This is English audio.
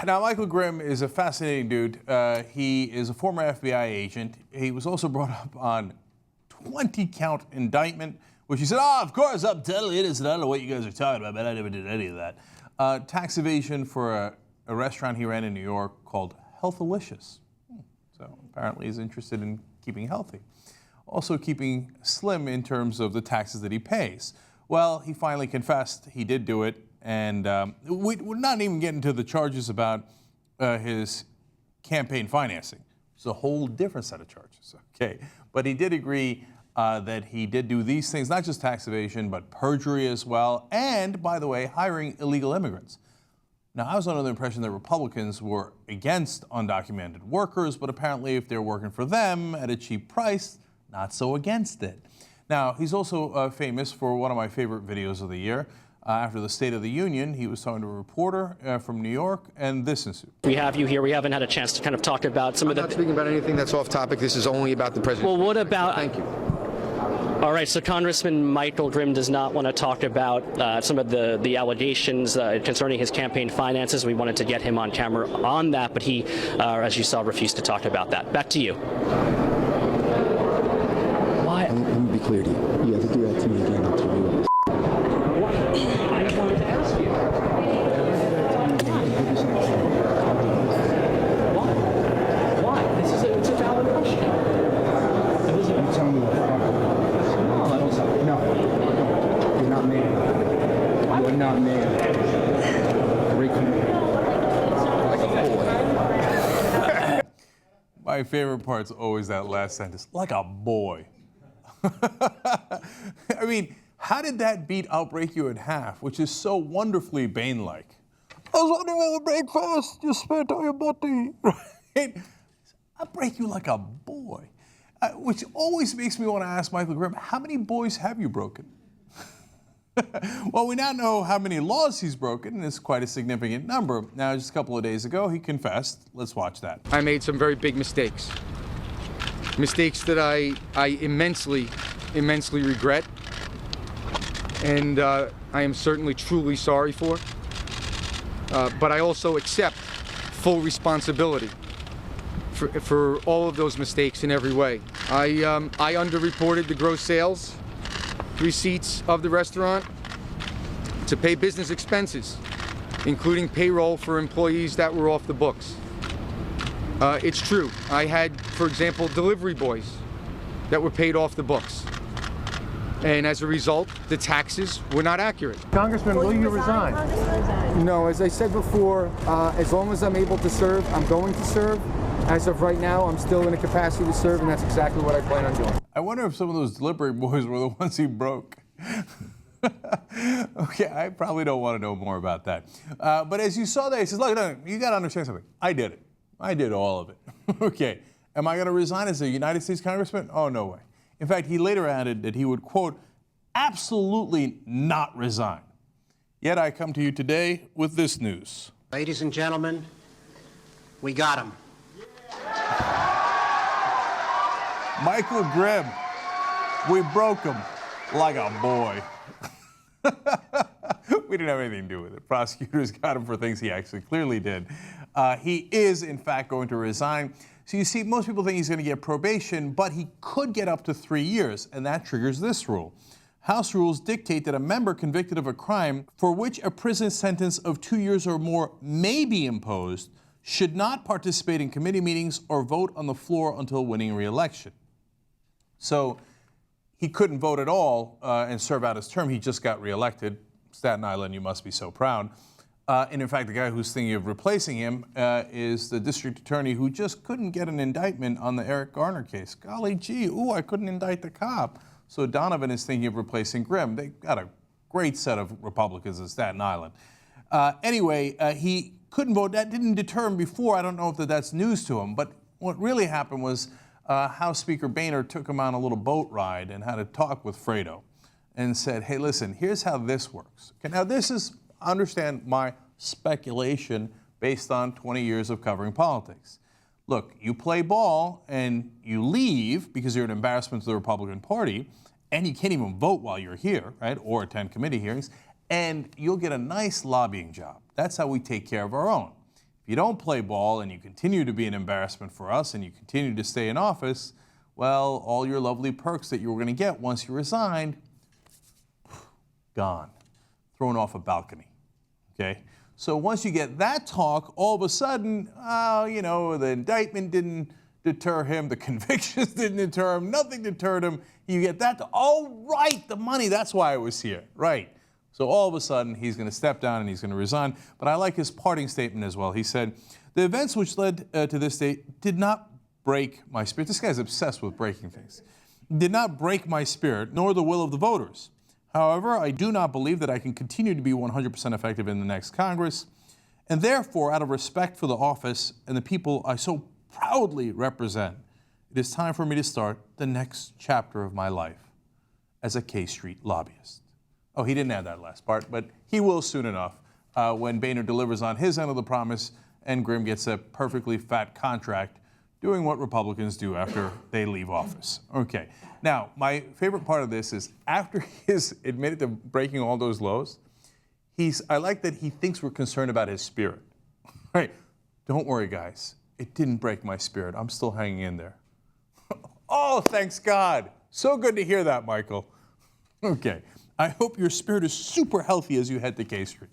Now, Michael Grimm is a fascinating dude. He is a former FBI agent. He was also brought up on 20-count indictment, which he said, of course, I'm totally innocent. I don't know what you guys are talking about, man. I never did any of that. Tax evasion for a restaurant he ran in New York called Healthalicious. So apparently he's interested in keeping healthy. Also keeping slim in terms of the taxes that he pays. Well, he finally confessed he did do it. And we're not even getting to the charges about his campaign financing. It's a whole different set of charges, okay? But he did agree that he did do these things, not just tax evasion, but perjury as well, and, by the way, hiring illegal immigrants. Now, I was under the impression that Republicans were against undocumented workers, but apparently if they're working for them at a cheap price, not so against it. Now, he's also famous for one of my favorite videos of the year. After the State of the Union, he was talking to a reporter from New York, and this ensued. We have you here. We haven't had a chance to kind of talk about some of the... I'm not speaking about anything that's off topic. This is only about the president. Well, what about... Thank you. All right, so Congressman Michael Grimm does not want to talk about some of the allegations concerning his campaign finances. We wanted to get him on camera on that, but he, as you saw, refused to talk about that. Back to you. Why? Let me be clear to you. You have to do that to me again in 2 years. I just wanted to ask you. Why? It's a valid question. You tell me what. No, you're not man. You're not man. Like a boy. My favorite part's always that last sentence, like a boy. I mean, how did that beat I'll break you in half, which is so wonderfully Bane-like? I was wondering how to break fast, you spit on your body. Right? I'll break you like a boy. Which always makes me want to ask Michael Grimm, how many boys have you broken? Well, we now know how many laws he's broken, and it's quite a significant number. Now, just a couple of days ago, he confessed. Let's watch that. I made some very big mistakes. Mistakes that I immensely regret. And I am certainly truly sorry for. But I also accept full responsibility for all of those mistakes in every way. I underreported the gross sales receipts of the restaurant to pay business expenses, including payroll for employees that were off the books. It's true. I had, for example, delivery boys that were paid off the books. And as a result, the taxes were not accurate. Congressman, will you resign? No, as I said before, as long as I'm able to serve, I'm going to serve. As of right now, I'm still in a capacity to serve, and that's exactly what I plan on doing. I wonder if some of those delivery boys were the ones he broke. Okay, I probably don't want to know more about that. But as you saw there, he says, look, no, you got to understand something. I did it. I did all of it. Okay, am I going to resign as a United States congressman? Oh, no way. In fact, he later added that he would, quote, absolutely not resign. Yet I come to you today with this news. Ladies and gentlemen, we got him. Michael Grimm, we broke him like a boy. We didn't have anything to do with it. Prosecutors got him for things he actually clearly did. He is, in fact, going to resign. So you see, most people think he's going to get probation, but he could get up to 3 years, and that triggers this rule. House rules dictate that a member convicted of a crime for which a prison sentence of 2 years or more may be imposed should not participate in committee meetings or vote on the floor until winning re-election. So he couldn't vote at all and serve out his term. He just got re-elected. Staten Island, you must be so proud. And in fact, the guy who's thinking of replacing him is the district attorney who just couldn't get an indictment on the Eric Garner case. Golly gee, I couldn't indict the cop. So Donovan is thinking of replacing Grimm. They got a great set of Republicans in Staten Island. Anyway, he couldn't vote. That didn't deter him before. I don't know if that's news to him. But what really happened was House Speaker Boehner took him on a little boat ride and had a talk with Fredo and said, hey, listen, here's how this works. Okay, now this is, understand my speculation based on 20 years of covering politics. Look, you play ball and you leave because you're an embarrassment to the Republican Party, and you can't even vote while you're here, right, or attend committee hearings, and you'll get a nice lobbying job. That's how we take care of our own. If If you don't play ball and you continue to be an embarrassment for us and you continue to stay in office, well, all your lovely perks that you were going to get once you resigned, gone, thrown off a balcony, okay? So once you get that talk, all of a sudden, you know, the indictment didn't deter him, the convictions didn't deter him, nothing deterred him. You get that, oh, right, the money, that's why I was here, right. So all of a sudden, he's going to step down and he's going to resign. But I like his parting statement as well. He said, the events which led to this date did not break my spirit. This guy's obsessed with breaking things. Did not break my spirit, nor the will of the voters. However, I do not believe that I can continue to be 100% effective in the next Congress. And therefore, out of respect for the office and the people I so proudly represent, it is time for me to start the next chapter of my life as a K Street lobbyist. Oh, he didn't add that last part, but he will soon enough when Boehner delivers on his end of the promise and Grimm gets a perfectly fat contract doing what Republicans do after they leave office. Okay, now my favorite part of this is after he's admitted to breaking all those laws, I like that he thinks we're concerned about his spirit. Right, don't worry guys, it didn't break my spirit, I'm still hanging in there. Oh, thanks God, so good to hear that, Michael. Okay, I hope your spirit is super healthy as you head to K Street.